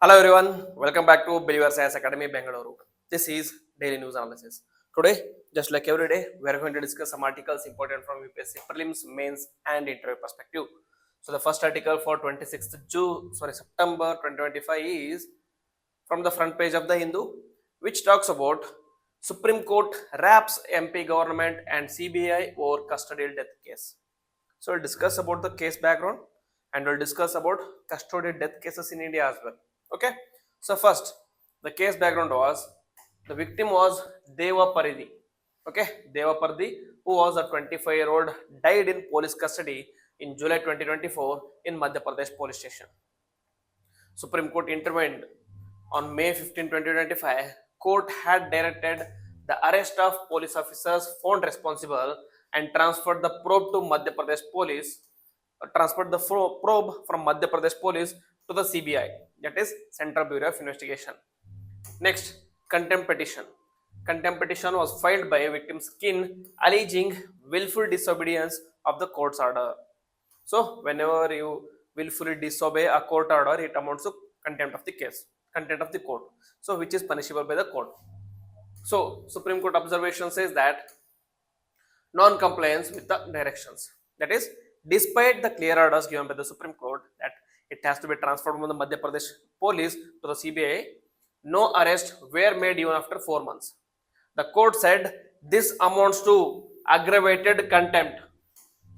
Hello everyone, welcome back to Believers Science Academy Bangalore. This is daily news analysis. Today, just like every day, we are going to discuss some articles important from UPSC prelims, mains, and interview perspective. So the first article for 26th September 2025 is from the front page of the Hindu, which talks about Supreme Court wraps MP government and CBI over custodial death case. So we'll discuss about the case background and we'll discuss about custodial death cases in India as well. Okay. So first, the case background was the victim was Deva Paridhi. Okay, Deva Paridhi, who was a 25-year-old, died in police custody in July 2024 in Madhya Pradesh police station. Supreme Court intervened on May 15, 2025. Court had directed the arrest of police officers found responsible and transferred the probe to Madhya Pradesh police. Transferred the probe from Madhya Pradesh police to the CBI, that is Central Bureau of Investigation. Next, contempt petition. Contempt petition was filed by a victim's kin alleging willful disobedience of the court's order. So, whenever you willfully disobey a court order, it amounts to contempt of the case, contempt of the court. So, which is punishable by the court. So, Supreme Court observation says that non-compliance with the directions. That is, despite the clear orders given by the Supreme Court that it has to be transferred from the Madhya Pradesh police to the CBI, no arrests were made even after 4 months. The court said this amounts to aggravated contempt.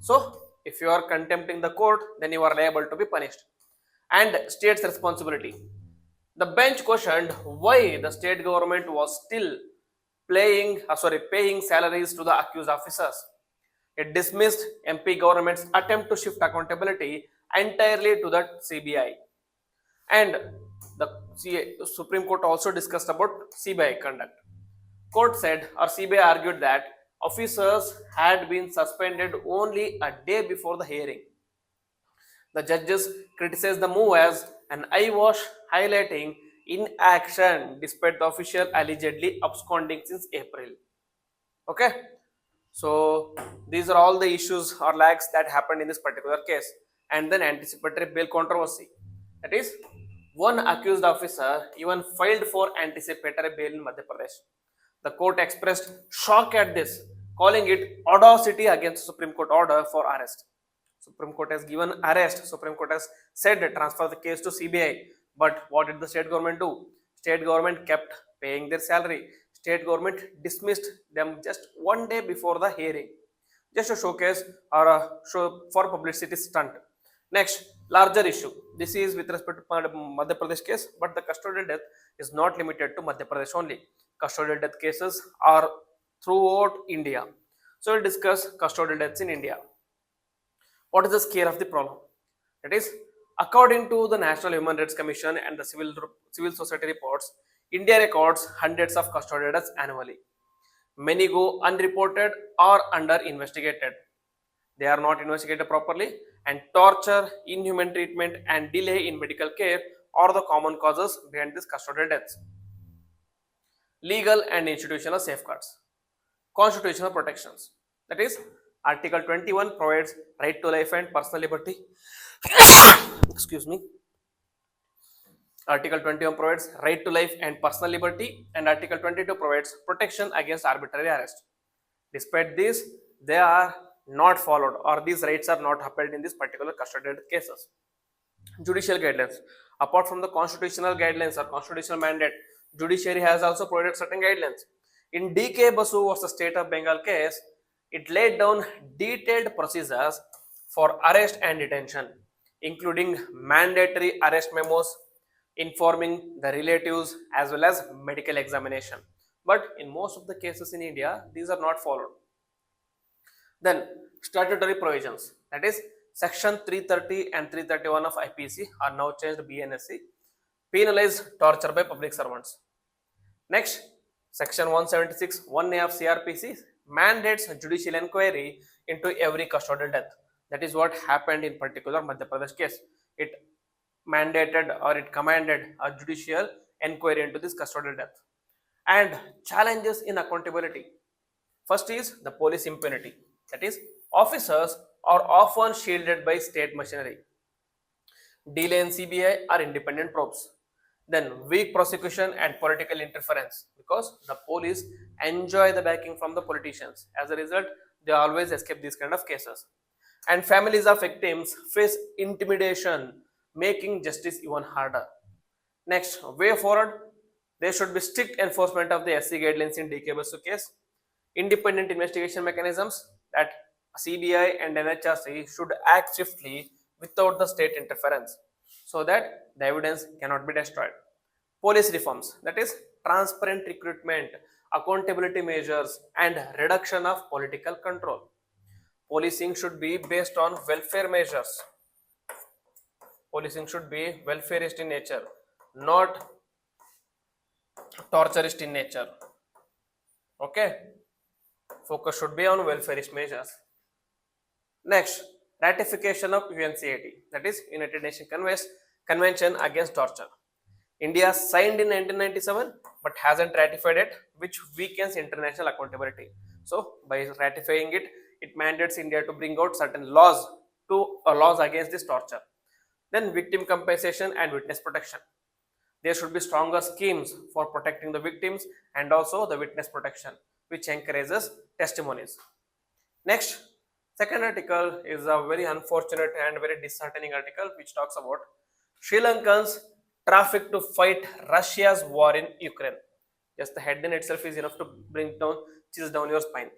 So, if you are contempting the court, then you are liable to be punished. And state's responsibility. The bench questioned why the state government was still paying salaries to the accused officers. It dismissed MP government's attempt to shift accountability entirely to the CBI. And the Supreme Court also discussed about CBI conduct. Court said, or CBI argued that officers had been suspended only a day before the hearing. The judges criticized the move as an eyewash, highlighting inaction despite the official allegedly absconding since April. Okay, so these are all the issues or lags that happened in this particular case. And then anticipatory bail controversy. That is, one accused officer even filed for anticipatory bail in Madhya Pradesh. The court expressed shock at this, calling it audacity against Supreme Court order for arrest. Supreme Court has given arrest. Supreme Court has said transfer the case to CBI. But what did the state government do? State government kept paying their salary. State government dismissed them just one day before the hearing, just to showcase or show for publicity stunt. Next, larger issue. This is with respect to Madhya Pradesh case, but the custodial death is not limited to Madhya Pradesh only. Custodial death cases are throughout India. So we'll discuss custodial deaths in India. What is the scale of the problem? That is, according to the National Human Rights Commission and the civil society reports, India records hundreds of custodial deaths annually. Many go unreported or under investigated. They are not investigated properly, and torture, inhuman treatment, and delay in medical care are the common causes behind these custodial deaths. Legal and institutional safeguards. Constitutional protections. That is, Article 21 provides right to life and personal liberty. Excuse me. Article 21 provides right to life and personal liberty, and Article 22 provides protection against arbitrary arrest. Despite this, they are not followed, or these rights are not upheld in these particular custodial cases. Judicial guidelines. Apart from the constitutional guidelines or constitutional mandate, judiciary has also provided certain guidelines. In D.K. Basu versus State of Bengal case, it laid down detailed procedures for arrest and detention, including mandatory arrest memos, informing the relatives as well as medical examination. But in most of the cases in India, these are not followed. Then statutory provisions, that is section 330 and 331 of IPC are now changed to BNSC, penalize torture by public servants. Next, section 176 1A of CRPC mandates judicial inquiry into every custodial death. That is what happened in particular Madhya Pradesh case. It mandated or it commanded a judicial inquiry into this custodial death. And challenges in accountability. First is the police impunity. That is, officers are often shielded by state machinery. Delay in CBI or independent probes. Then weak prosecution and political interference, because the police enjoy the backing from the politicians. As a result, they always escape these kind of cases. And families of victims face intimidation, making justice even harder. Next, way forward, there should be strict enforcement of the SC guidelines in DKBSU case, independent investigation mechanisms that CBI and NHRC should act swiftly without the state interference so that the evidence cannot be destroyed. Police reforms, that is transparent recruitment, accountability measures, and reduction of political control. Policing should be based on welfare measures. Policing should be welfareist in nature, not torturist in nature. Okay, focus should be on welfareist measures. Next, ratification of UNCAT, that is United Nations Convention Against Torture. India signed in 1997 but hasn't ratified it, which weakens international accountability. So, by ratifying it, it mandates India to bring out certain laws laws against this torture. Then, victim compensation and witness protection. There should be stronger schemes for protecting the victims and also the witness protection, which encourages testimonies. Next, second article is a very unfortunate and very disheartening article which talks about Sri Lankans traffic to fight Russia's war in Ukraine. Just the headline itself is enough to chill down your spine.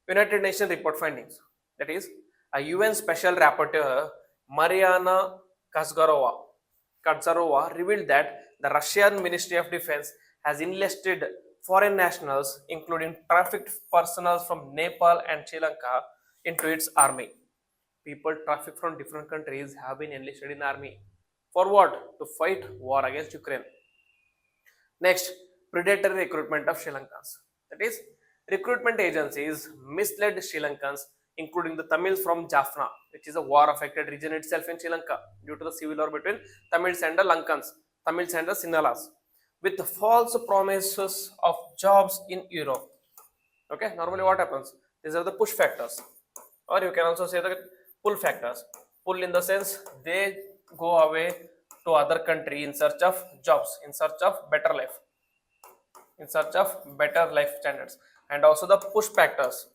United Nations report findings. That is, a UN Special Rapporteur Mariana Kadzarova revealed that the Russian Ministry of Defense has enlisted foreign nationals, including trafficked personnel from Nepal and Sri Lanka, into its army. People trafficked from different countries have been enlisted in army. For what? To fight war against Ukraine. Next, predatory recruitment of Sri Lankans. That is, recruitment agencies misled Sri Lankans, including the Tamils from Jaffna, which is a war-affected region itself in Sri Lanka, due to the civil war between Tamils and the Lankans, Tamils and the Sinhalas, with the false promises of jobs in Europe. Okay, normally what happens? These are the push factors, or you can also say the pull factors. Pull in the sense they go away to other country in search of jobs, in search of better life, in search of better life standards. And also the push factors.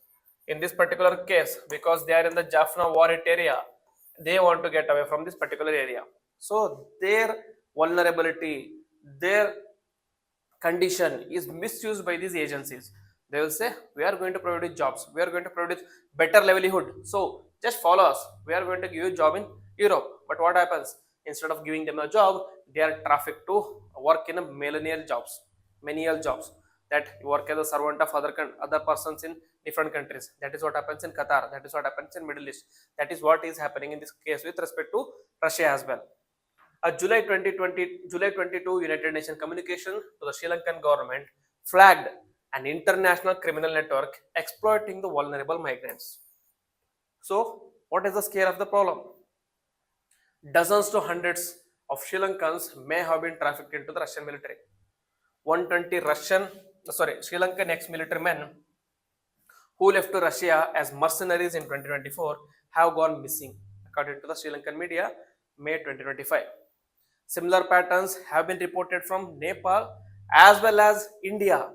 In this particular case, because they are in the Jaffna war area, they want to get away from this particular area. So their vulnerability, their condition is misused by these agencies. They will say, we are going to provide you jobs, we are going to provide you better livelihood, so just follow us, we are going to give you a job in Europe. But what happens? Instead of giving them a job, they are trafficked to work in a menial jobs, that you work as a servant of other persons in different countries. That is what happens in Qatar, that is what happens in Middle East, that is what is happening in this case with respect to Russia as well. A July 22 United Nations communication to the Sri Lankan government flagged an international criminal network exploiting the vulnerable migrants. So, what is the scale of the problem? Dozens to hundreds of Sri Lankans may have been trafficked into the Russian military. 120 Sri Lankan ex-military men who left to Russia as mercenaries in 2024 have gone missing, according to the Sri Lankan media, May 2025. Similar patterns have been reported from Nepal as well as India.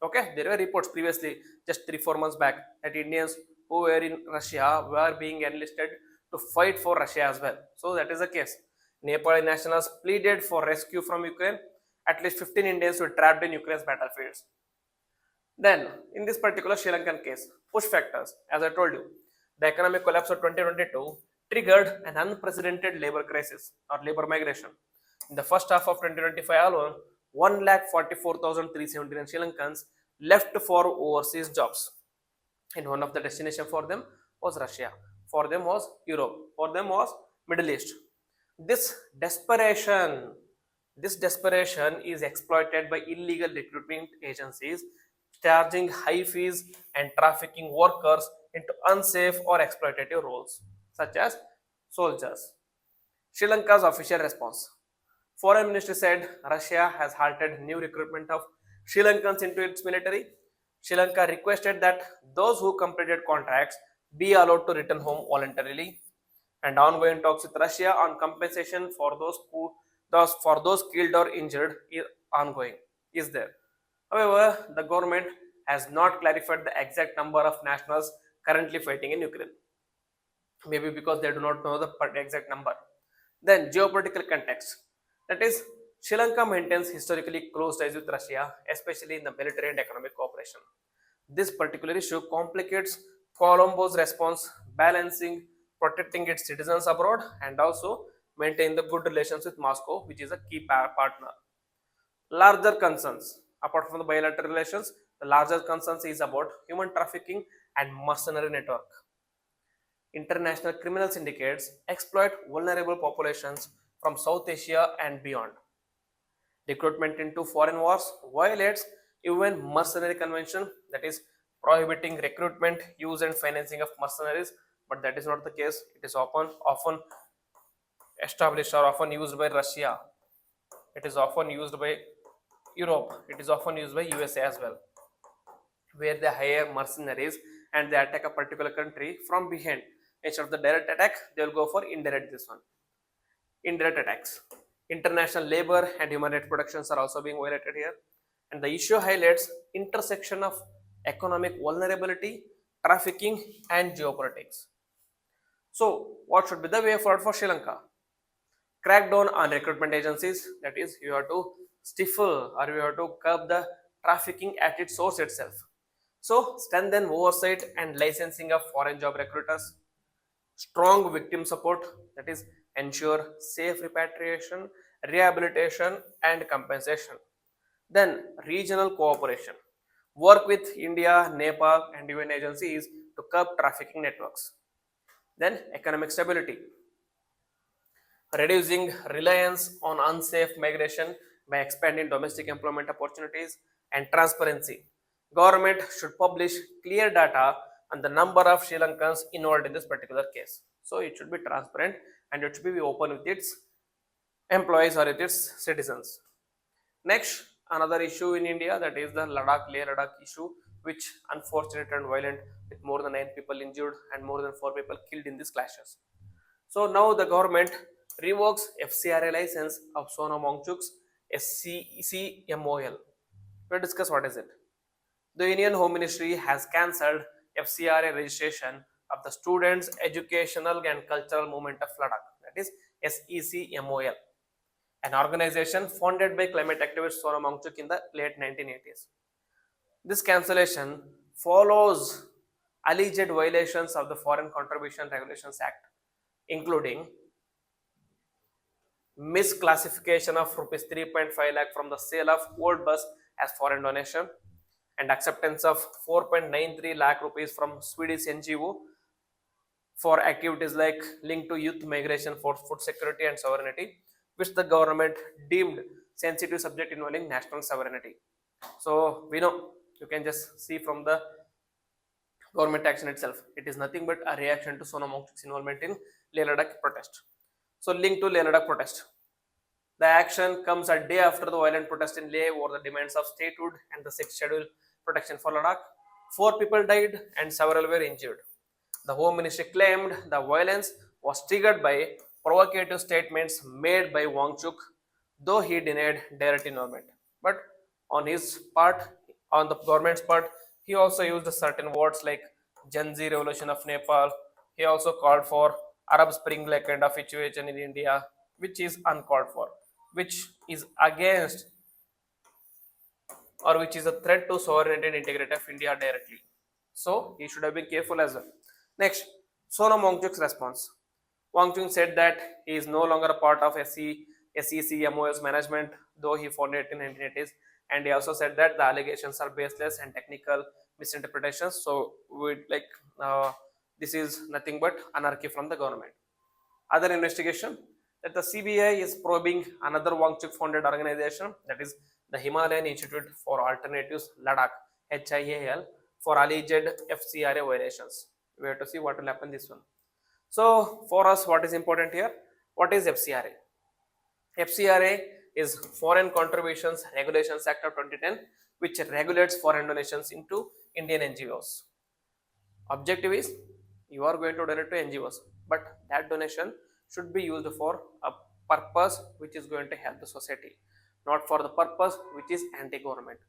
Okay, there were reports previously, just 3-4 months back, that Indians who were in Russia were being enlisted to fight for Russia as well. So that is the case. Nepali nationals pleaded for rescue from Ukraine. At least 15 Indians were trapped in Ukraine's battlefields. Then, in this particular Sri Lankan case, push factors, as I told you, the economic collapse of 2022 triggered an unprecedented labor crisis or labor migration. In the first half of 2025 alone, 1,44,379 Sri Lankans left for overseas jobs. And one of the destinations for them was Russia, for them was Europe, for them was Middle East. This desperation is exploited by illegal recruitment agencies, charging high fees and trafficking workers into unsafe or exploitative roles, such as soldiers. Sri Lanka's official response. Foreign Ministry said Russia has halted new recruitment of Sri Lankans into its military. Sri Lanka requested that those who completed contracts be allowed to return home voluntarily, and ongoing talks with Russia on compensation for thus for those killed or injured is ongoing, is there. However, the government has not clarified the exact number of nationals currently fighting in Ukraine, maybe because they do not know the exact number. Then geopolitical context, that is, Sri Lanka maintains historically close ties with Russia, especially in the military and economic cooperation. This particular issue complicates Colombo's response, balancing protecting its citizens abroad and also maintain the good relations with Moscow, which is a key partner. Larger concerns, apart from the bilateral relations, the larger concerns is about human trafficking and mercenary network. International criminal syndicates exploit vulnerable populations from South Asia and beyond. Recruitment into foreign wars violates UN mercenary convention, that is prohibiting recruitment, use and financing of mercenaries, but that is not the case. It is often established or often used by Russia. It is often used by Europe. It is often used by USA as well, where they hire mercenaries and they attack a particular country from behind. Instead of the direct attack, they will go for indirect this one. Indirect attacks. International labor and human rights protections are also being violated here. And the issue highlights intersection of economic vulnerability, trafficking, and geopolitics. So, what should be the way forward for Sri Lanka? Crack down on recruitment agencies, that is, you have to stifle or you have to curb the trafficking at its source itself. So, strengthen oversight and licensing of foreign job recruiters, strong victim support, that is, ensure safe repatriation, rehabilitation, and compensation. Then, regional cooperation, work with India, Nepal, and UN agencies to curb trafficking networks. Then, economic stability, reducing reliance on unsafe migration by expanding domestic employment opportunities, and transparency. Government should publish clear data on the number of Sri Lankans involved in this particular case. So it should be transparent and it should be open with its employees or with its citizens. Next, another issue in India, that is the Ladakh Leh Ladakh issue, which unfortunate and violent with more than 9 people injured and more than 4 people killed in these clashes. So now the government revokes FCRA license of Sonam Wangchuk's SCECMOL. We'll discuss what is it. The Indian Home Ministry has cancelled FCRA registration of the Students' Educational and Cultural Movement of Ladakh, that is SECMOL, an organization founded by climate activist Sonam Wangchuk in the late 1980s. This cancellation follows alleged violations of the Foreign Contribution Regulations Act, including misclassification of rupees 3.5 lakh from the sale of old bus as foreign donation, and acceptance of 4.93 lakh rupees from Swedish NGO for activities like linked to youth migration for food security and sovereignty, which the government deemed sensitive subject involving national sovereignty. So we know, you can just see from the government action itself, it is nothing but a reaction to Sonam Wangchuk's involvement in Leh Ladakh protest. So linked to Leh Ladakh protest, the action comes a day after the violent protest in Leh over the demands of statehood and the sixth schedule protection for Ladakh. 4 people died and several were injured. The Home Ministry claimed the violence was triggered by provocative statements made by Wangchuk, though he denied direct involvement. But on his part, on the government's part, he also used certain words like Gen Z revolution of Nepal. He also called for Arab Spring like kind of situation in India, which is uncalled for, which is against or which is a threat to sovereignty and integrity of India directly. So he should have been careful as well. Next, Sonam Wangchuk's response. Wangchuk said that he is no longer a part of SECMO's management, though he founded it in 1980s, and he also said that the allegations are baseless and technical misinterpretations. So we like this is nothing but anarchy from the government. Other investigation, that the CBI is probing another Wangchuk founded organization, that is the Himalayan Institute for Alternatives Ladakh HIAL, for alleged FCRA violations. We have to see what will happen this one. So for us, what is important here? What is FCRA? FCRA is Foreign Contributions Regulations Act of 2010, which regulates foreign donations into Indian NGOs. Objective is, you are going to donate to NGOs, but that donation should be used for a purpose which is going to help the society, not for the purpose which is anti-government.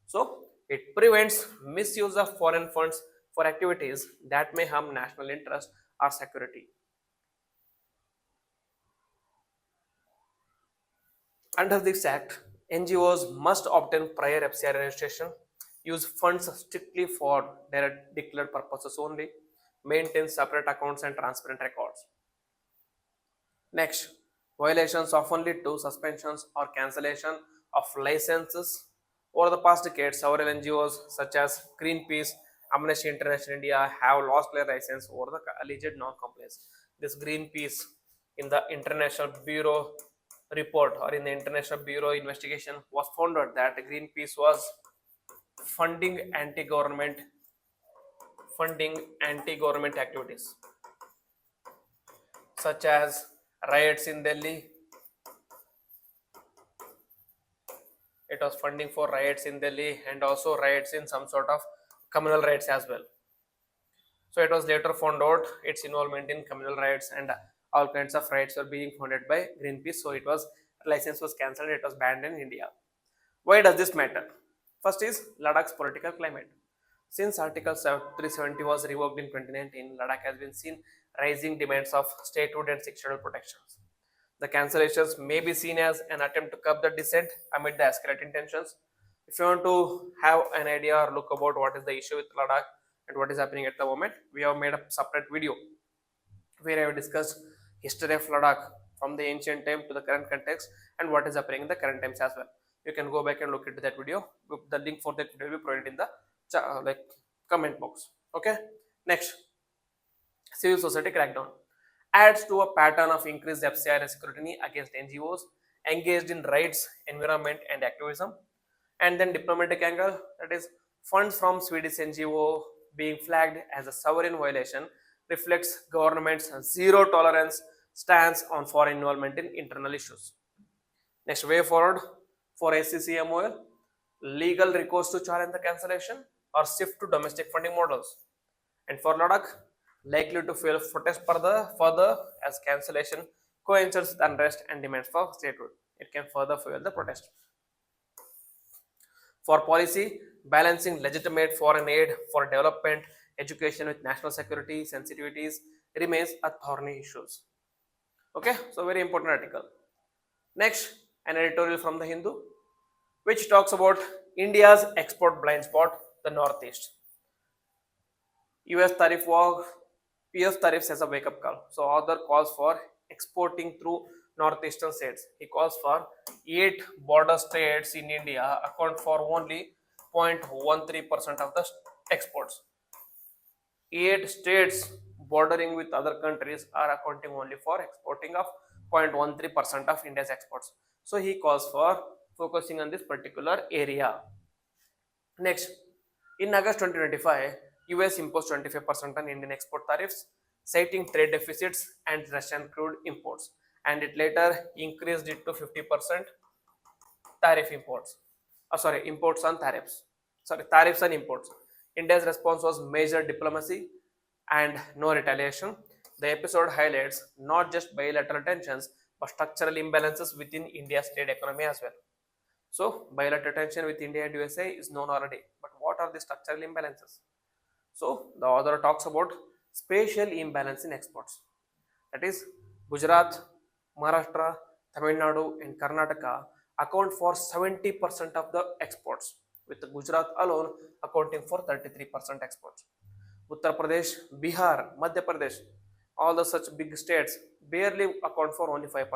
So it prevents misuse of foreign funds for activities that may harm national interest or security. Under this act, NGOs must obtain prior FCI registration, use funds strictly for their declared purposes only, maintain separate accounts and transparent records. Next, violations often lead to suspensions or cancellation of licenses. Over the past decade, several NGOs such as Greenpeace, Amnesty International India have lost their license over the alleged non-compliance. This Greenpeace in the International Bureau report or in the International Bureau investigation was found out that Greenpeace was funding anti-government activities such as riots in Delhi. It was funding for riots in Delhi and also riots in some sort of communal riots as well. So it was later found out its involvement in communal riots and all kinds of riots were being funded by Greenpeace. So it was license was cancelled. It was banned in India. Why does this matter? First is Ladakh's political climate. Since Article 370 was revoked in 2019, Ladakh has been seen rising demands of statehood and sectoral protections. The cancellations may be seen as an attempt to curb the dissent amid the escalating tensions. If you want to have an idea or look about what is the issue with Ladakh and what is happening at the moment, we have made a separate video where I have discussed history of Ladakh from the ancient time to the current context and what is happening in the current times as well. You can go back and look into that video. The link for that video will be provided in the like comment box. Okay. Next, civil society crackdown adds to a pattern of increased FCI scrutiny against NGOs engaged in rights, environment, and activism. And then diplomatic angle, that is funds from Swedish NGO being flagged as a sovereign violation reflects government's zero tolerance stance on foreign involvement in internal issues. Next, way forward for ACC MOL, legal recourse to challenge the cancellation or shift to domestic funding models. And for Ladakh, likely to fuel protest further as cancellation coincides with unrest and demands for statehood. It can further fuel the protest. For policy, balancing legitimate foreign aid for development, education with national security sensitivities remains a thorny issue. Okay, so very important article. Next, an editorial from the Hindu, which talks about India's export blind spot, the Northeast. US tariff war, PS tariffs as a wake up call. So, author calls for exporting through northeastern states. He calls for 8 border states in India account for only 0.13% of the exports. 8 states bordering with other countries are accounting only for exporting of 0.13% of India's exports. So he calls for focusing on this particular area. Next, in August 2025, US imposed 25% on Indian export tariffs, citing trade deficits and Russian crude imports, and it later increased it to 50% tariff imports. Imports on tariffs. Tariffs and imports. India's response was major diplomacy and no retaliation. The episode highlights not just bilateral tensions but structural imbalances within India's trade economy as well. So, bilateral tension with India and USA is known already, but what are the structural imbalances? So, the author talks about spatial imbalance in exports. That is, Gujarat, Maharashtra, Tamil Nadu, and Karnataka account for 70% of the exports, with Gujarat alone accounting for 33% exports. Uttar Pradesh, Bihar, Madhya Pradesh, all the such big states barely account for only 5%.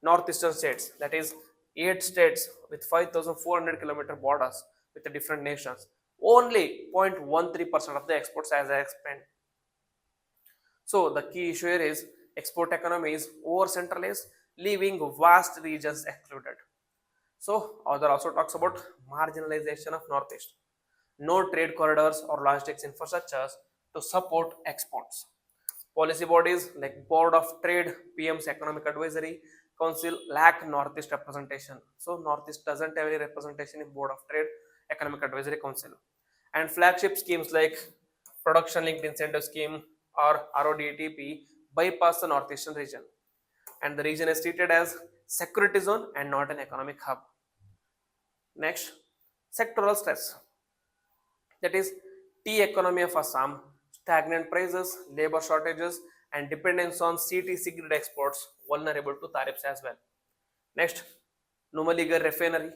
Northeastern states, that is 8 states with 5,400-kilometer borders with the different nations, only 0.13% of the exports as I explained. So the key issue here is export economy is over centralized, leaving vast regions excluded. So author also talks about marginalization of Northeast. No trade corridors or logistics infrastructures to support exports. Policy bodies like Board of Trade, PM's Economic Advisory Council lack Northeast representation. So Northeast doesn't have any representation in Board of Trade, Economic Advisory Council. And flagship schemes like Production Linked Incentive Scheme or RODTP bypass the Northeastern region. and the region is treated as security zone and not an economic hub. Next, sectoral stress, that is tea economy of Assam, stagnant prices, labor shortages, and dependence on CTC grid exports vulnerable to tariffs as well. Next, Numaligarh refinery,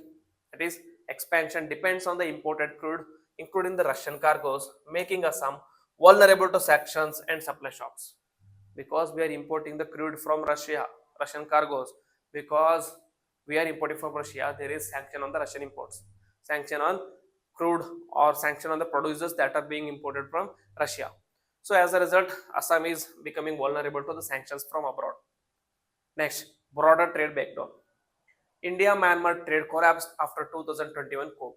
that is expansion depends on the imported crude, including the Russian cargoes, making Assam vulnerable to sanctions and supply shocks. Because we are importing the crude from Russia, Russian cargoes, because we are importing from Russia, there is sanction on the Russian imports, sanction on crude or sanction on the producers that are being imported from Russia. So as a result, Assam is becoming vulnerable to the sanctions from abroad. Next, broader trade breakdown. India-Myanmar trade collapsed after 2021 coup.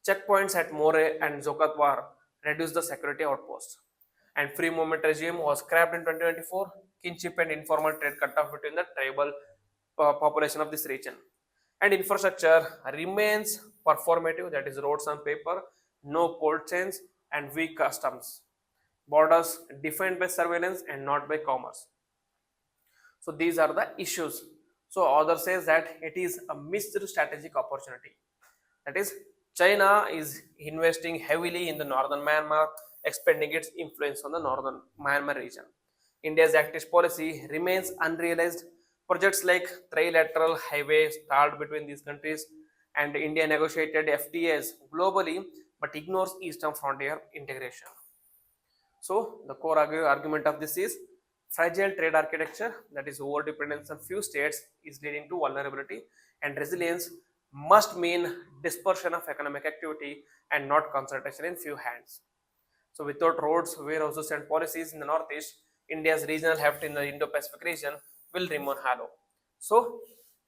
Checkpoints at More and Zokatwar reduced the security outposts. And free movement regime was scrapped in 2024. Kinship and informal trade cut off between the tribal population of this region. And infrastructure remains performative, that is roads on paper, no cold chains and weak customs. Borders defined by surveillance and not by commerce. So these are the issues. So author says that it is a missed strategic opportunity. That is, China is investing heavily in the northern Myanmar, expanding its influence on the northern Myanmar region. India's active policy remains unrealized. Projects like trilateral highway stalled between these countries, and India negotiated FTAs globally but ignores eastern frontier integration. So the core argument of this is fragile trade architecture, that is over dependence on few states is leading to vulnerability, and resilience must mean dispersion of economic activity and not concentration in few hands. So without roads, warehouses and policies in the northeast, India's regional heft in the Indo-Pacific region will remain hollow. So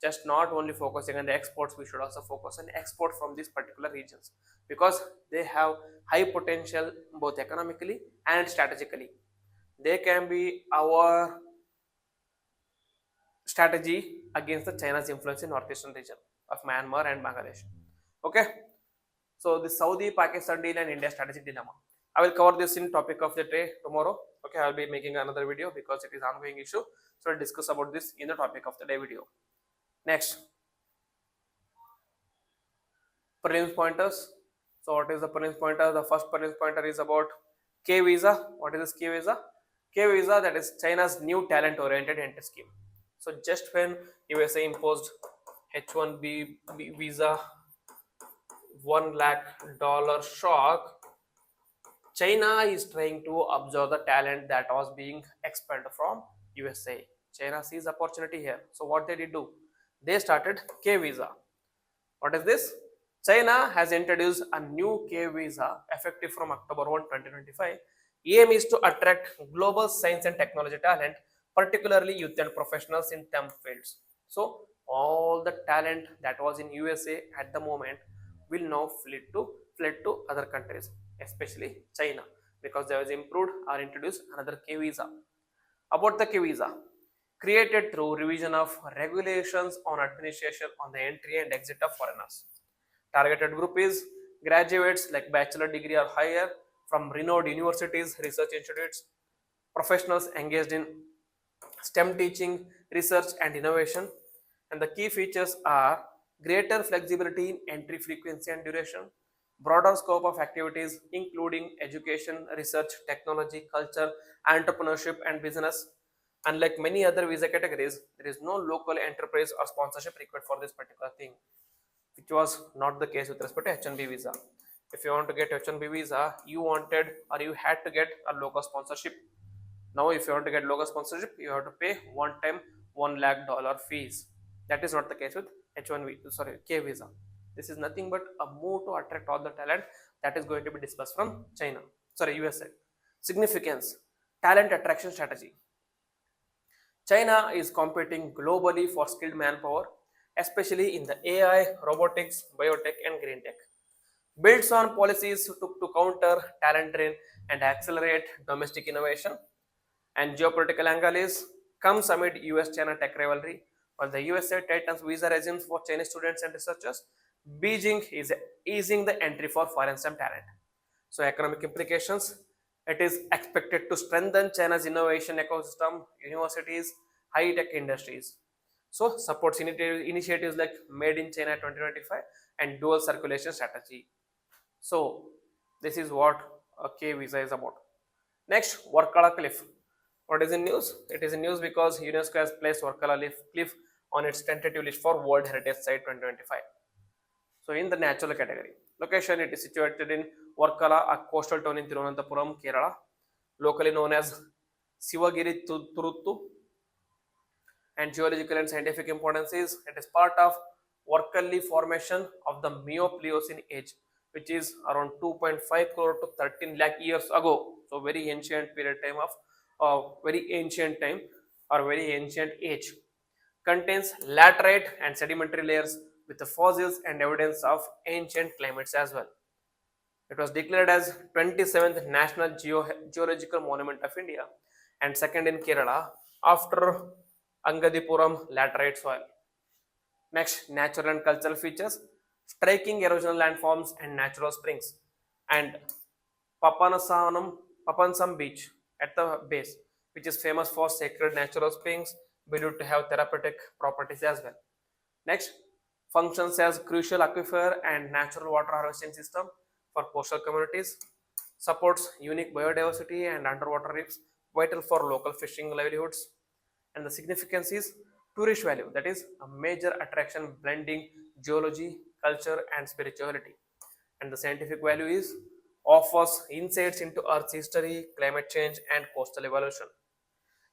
just not only focusing on the exports, we should also focus on export from these particular regions because they have high potential both economically and strategically. They can be our strategy against the China's influence in northeastern region of Myanmar and Bangladesh. Okay, so the Saudi Pakistan deal and India strategic dilemma. I will cover this in topic of the day tomorrow. Okay, I will be making another video because it is ongoing issue. So I'll discuss about this in the topic of the day video. Next, prelims pointers. So what is the prelims pointer? The first prelims pointer is about K visa. What is this K visa? K visa, that is China's new talent oriented entry scheme. So just when USA imposed H1B visa $1 lakh shock, China is trying to absorb the talent that was being expelled from USA. China sees opportunity here. So what they did do? They started K visa. What is this? China has introduced a new K visa effective from October 1, 2025. Aim is to attract global science and technology talent, particularly youth and professionals in STEM fields. So all the talent that was in USA at the moment will now fled to other countries, especially China, because they was improved or introduced another K visa. About the K visa, created through revision of regulations on administration on the entry and exit of foreigners. Targeted group is graduates like bachelor degree or higher from renowned universities, research institutes, professionals engaged in STEM teaching, research and innovation. And the key features are greater flexibility in entry frequency and duration, broader scope of activities including education, research, technology, culture, entrepreneurship and business. Unlike many other visa categories, there is no local enterprise or sponsorship required for this particular thing, which was not the case with respect to H1B visa. If you want to get H1B visa, you wanted or you had to get a local sponsorship. Now, if you want to get local sponsorship, you have to pay one time $1 lakh fees. That is not the case with K visa. This is nothing but a move to attract all the talent that is going to be dispersed from USA. Significance, talent attraction strategy. China is competing globally for skilled manpower, especially in the AI, robotics, biotech, and green tech. Builds on policies to counter talent drain and accelerate domestic innovation. And geopolitical angle is comes amid US-China tech rivalry. While the USA tightens visa regimes for Chinese students and researchers, Beijing is easing the entry for foreign STEM talent. So economic implications, it is expected to strengthen China's innovation ecosystem, universities, high-tech industries. So supports initiatives like Made in China 2025 and dual circulation strategy. So this is what a K visa is about. Next, Varkala Cliff. What is in news? It is in news because UNESCO has placed Varkala Cliff on its tentative list for World Heritage Site 2025. So in the natural category, location, it is situated in Varkala, a coastal town in Thiruvananthapuram, Kerala, locally known as Sivagiri Turuttu, and geological and scientific importance is it is part of Workali formation of the Neopliocene age, which is around 2.5 crore to 13 lakh years ago. So very ancient period time of very ancient time or very ancient age. Contains laterite and sedimentary layers with the fossils and evidence of ancient climates as well. It was declared as 27th National Geological Monument of India and second in Kerala after Angadipuram laterite soil. Next, natural and cultural features, striking erosional landforms and natural springs, and Papansam Beach at the base, which is famous for sacred natural springs believed to have therapeutic properties as well. Next, functions as crucial aquifer and natural water harvesting system for coastal communities, supports unique biodiversity and underwater reefs vital for local fishing livelihoods, and the significance is tourist value, that is a major attraction blending geology, culture and spirituality, and the scientific value is offers insights into Earth's history, climate change and coastal evolution,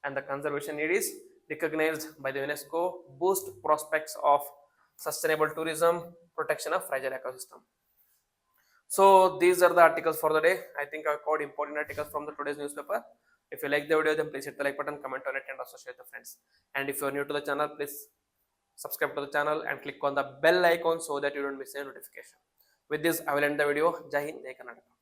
and the conservation need is recognized by the UNESCO, boost prospects of sustainable tourism, protection of fragile ecosystem. So these are the articles for the day. I think I caught important articles from the today's newspaper. If you like the video, then please hit the like button, comment on it, and also share with friends. And if you are new to the channel, please subscribe to the channel and click on the bell icon so that you don't miss any notification. With this, I will end the video. Jai Hind, Jai Karnataka.